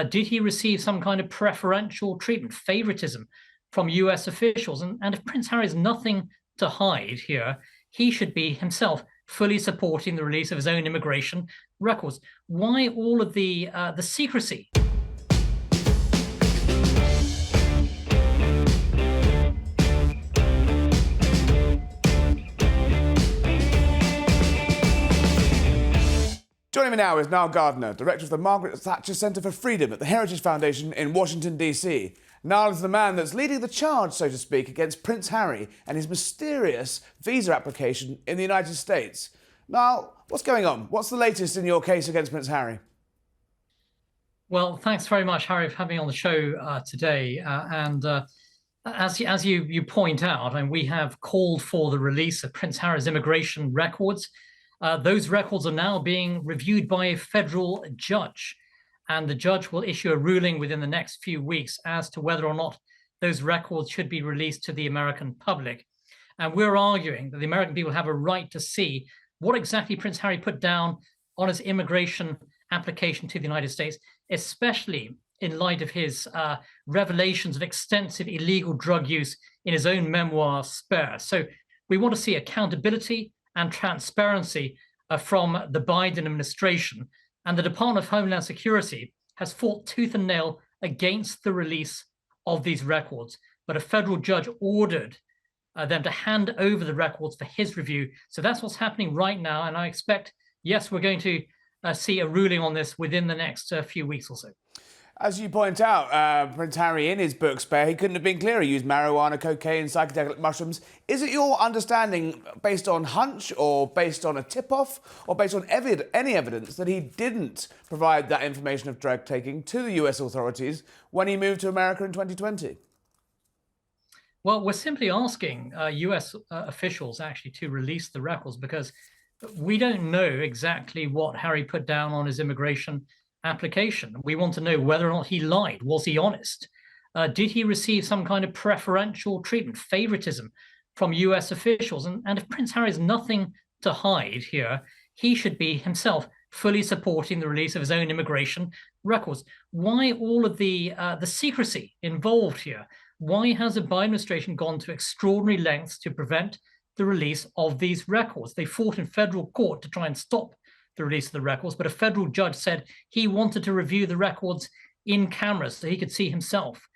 Did he receive some kind of preferential treatment, favoritism from US officials? And if Prince Harry has nothing to hide here, he should be himself fully supporting the release of his own immigration records. Why all of the secrecy? Joining me now is Niall Gardner, Director of the Margaret Thatcher Centre for Freedom at the Heritage Foundation in Washington, D.C. Niall is the man that's leading the charge, so to speak, against Prince Harry and his mysterious visa application in the United States. Niall, what's going on? What's the latest in your case against Prince Harry? Well, thanks very much, Harry, for having me on the show today. As you point out, and we have called for the release of Prince Harry's immigration records. Those records are now being reviewed by a federal judge, and the judge will issue a ruling within the next few weeks as to whether or not those records should be released to the American public. And we're arguing that the American people have a right to see what exactly Prince Harry put down on his immigration application to the United States, especially in light of his revelations of extensive illegal drug use in his own memoir, Spare. So we want to see accountability and transparency from the Biden administration. And the Department of Homeland Security has fought tooth and nail against the release of these records. But a federal judge ordered them to hand over the records for his review. So that's what's happening right now. And I expect, yes, we're going to see a ruling on this within the next few weeks or so. As you point out, Prince Harry, in his book Spare, he couldn't have been clearer. He used marijuana, cocaine, psychedelic mushrooms. Is it your understanding, based on hunch or based on a tip-off or based on any evidence, that he didn't provide that information of drug taking to the US authorities when he moved to America in 2020? Well, we're simply asking US officials actually to release the records because we don't know exactly what Harry put down on his immigration application. We want to know whether or not he lied. Was he honest? Did he receive some kind of preferential treatment, favoritism from US officials? And if Prince Harry has nothing to hide here, he should be himself fully supporting the release of his own immigration records. Why all of the secrecy involved here? Why has the Biden administration gone to extraordinary lengths to prevent the release of these records? They fought in federal court to try and stop the release of the records, but a federal judge said he wanted to review the records in camera so he could see himself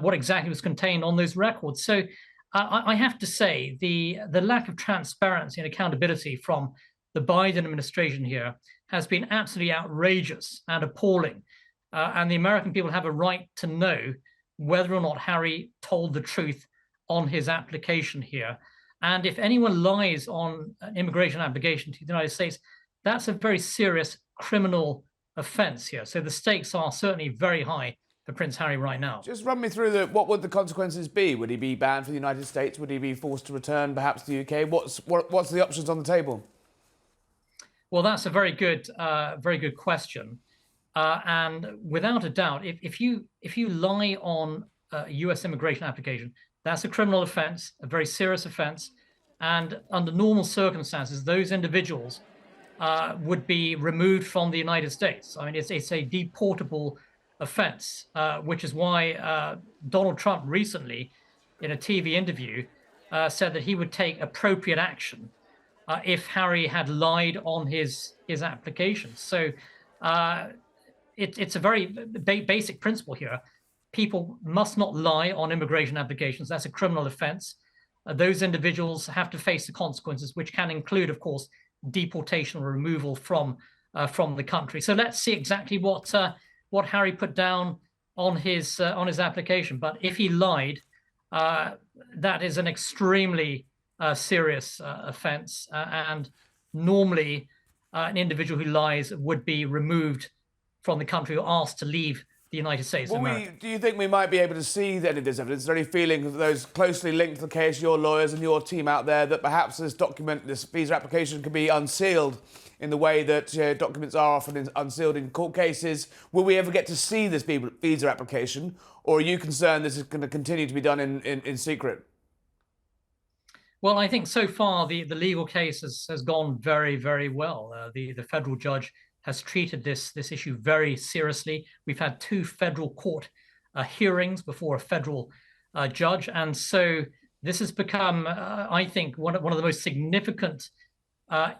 what exactly was contained on those records. So I have to say the lack of transparency and accountability from the Biden administration here has been absolutely outrageous and appalling. And the American people have a right to know whether or not Harry told the truth on his application here. And if anyone lies on an immigration application to the United States, that's a very serious criminal offence here. So the stakes are certainly very high for Prince Harry right now. Just run me through what would the consequences be? Would he be banned from the United States? Would he be forced to return perhaps to the UK? What's the options on the table? Well, that's a very good question. And without a doubt, if you lie on a US immigration application, that's a criminal offence, a very serious offence. And under normal circumstances, those individuals would be removed from the United States. I mean, it's a deportable offense, which is why Donald Trump recently, in a TV interview, said that he would take appropriate action if Harry had lied on his application. So it's a very basic principle here. People must not lie on immigration applications. That's a criminal offense. Those individuals have to face the consequences, which can include, of course, deportation or removal from the country. So let's see exactly what Harry put down on his application. But if he lied, that is an extremely serious offence, and normally an individual who lies would be removed from the country or asked to leave the United States of America. Do you think we might be able to see any of this evidence? Is there any feeling of those closely linked to the case, your lawyers and your team out there, that perhaps this visa application could be unsealed in the way that documents are often unsealed in court cases? Will we ever get to see this visa application, or are you concerned this is going to continue to be done in secret? Well, I think so far the legal case has gone very, very well. The federal judge has treated this issue very seriously. We've had 2 federal court hearings before a federal judge, and so this has become, I think, one of the most significant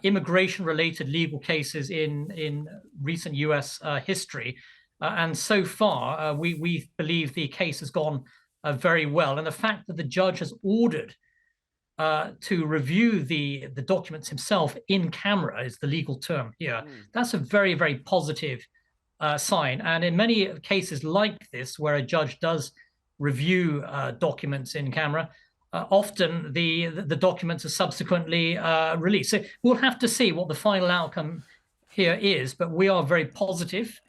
immigration-related legal cases in recent U.S. history. And so far, we believe the case has gone very well. And the fact that the judge has ordered to review the documents himself in camera is the legal term here. That's a very, very positive sign. And in many cases like this, where a judge does review documents in camera, often the documents are subsequently released. So we'll have to see what the final outcome here is, but we are very positive.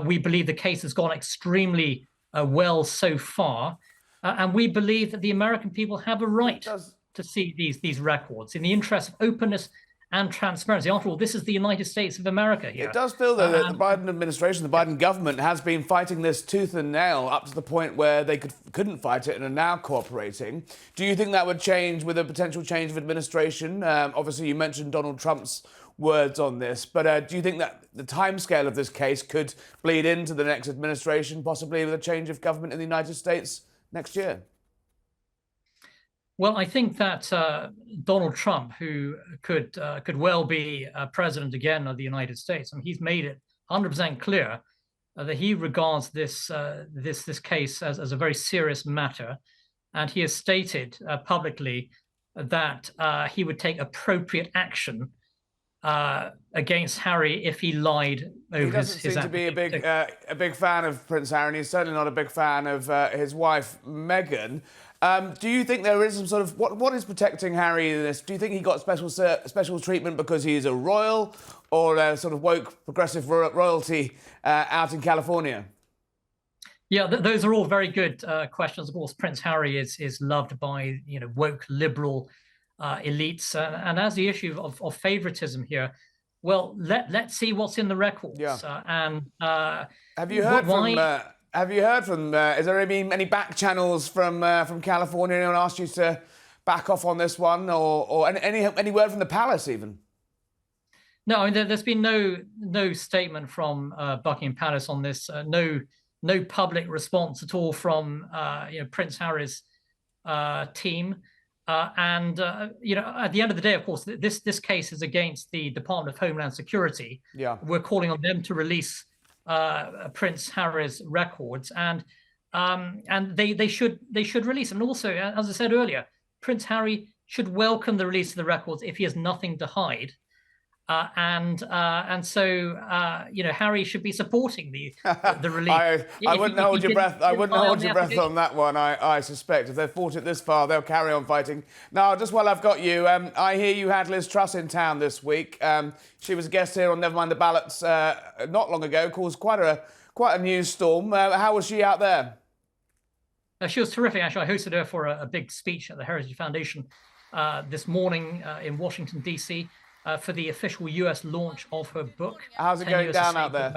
We believe the case has gone extremely well so far, and we believe that the American people have a right to see these records in the interest of openness and transparency. After all, this is the United States of America here. It does feel, though, that the Biden administration, the Biden government, has been fighting this tooth and nail up to the point where they couldn't fight it and are now cooperating. Do you think that would change with a potential change of administration? Obviously, you mentioned Donald Trump's words on this, but do you think that the timescale of this case could bleed into the next administration, possibly with a change of government in the United States next year? Well, I think that Donald Trump, who could well be president again of the United States, I mean, he's made it 100% clear that he regards this case as a very serious matter, and he has stated publicly that he would take appropriate action against Harry if he lied over his. He doesn't seem to be a big fan of Prince Harry, and he's certainly not a big fan of his wife Meghan. Do you think there is some sort of what is protecting Harry in this? Do you think he got special treatment because he's a royal, or a sort of woke progressive royalty out in California? Yeah, those are all very good questions. Of course, Prince Harry is loved by woke liberal elites, and as the issue of favoritism here, well, let's see what's in the records. Yeah. Have you heard from? Have you heard from? Is there any back channels from California? Anyone asked you to back off on this one, or any word from the palace even? No, I mean, there's been no statement from Buckingham Palace on this. No public response at all from Prince Harry's team. And at the end of the day, of course, this case is against the Department of Homeland Security. Yeah, we're calling on them to release Prince Harry's records, and they should release them. And also, as I said earlier, Prince Harry should welcome the release of the records if he has nothing to hide, and so Harry should be supporting the release. I wouldn't hold your breath. I wouldn't hold your breath on that one. I suspect if they've fought it this far, they'll carry on fighting. Now, just while I've got you, I hear you had Liz Truss in town this week. She was a guest here on Never Mind the Ballots not long ago. Caused quite a news storm. How was she out there? She was terrific, actually. I hosted her for a big speech at the Heritage Foundation this morning in Washington, D.C. For the official US launch of her book. How's it going down out there?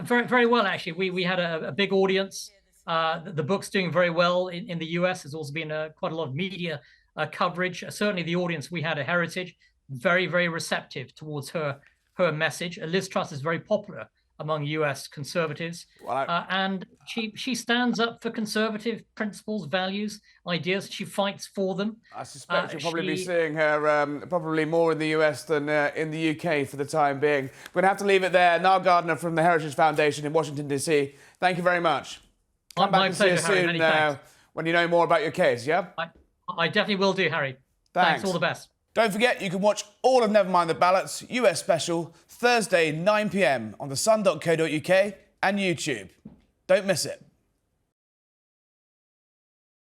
Very, very well, actually. We had a big audience. The book's doing very well in the US. There's also been quite a lot of media coverage. Certainly the audience we had at Heritage, very, very receptive towards her message. Liz Truss is very popular among US conservatives. Well, and she stands up for conservative principles, values, ideas. She fights for them. I suspect you'll probably be seeing her probably more in the US than in the UK for the time being. We're going to have to leave it there. Niall Gardner from the Heritage Foundation in Washington, D.C. Thank you very much. Come back and see us soon when you know more about your case, yeah? I definitely will do, Harry. Thanks. All the best. Don't forget, you can watch all of Never Mind the Ballots US special Thursday, 9 p.m. on thesun.co.uk and YouTube. Don't miss it.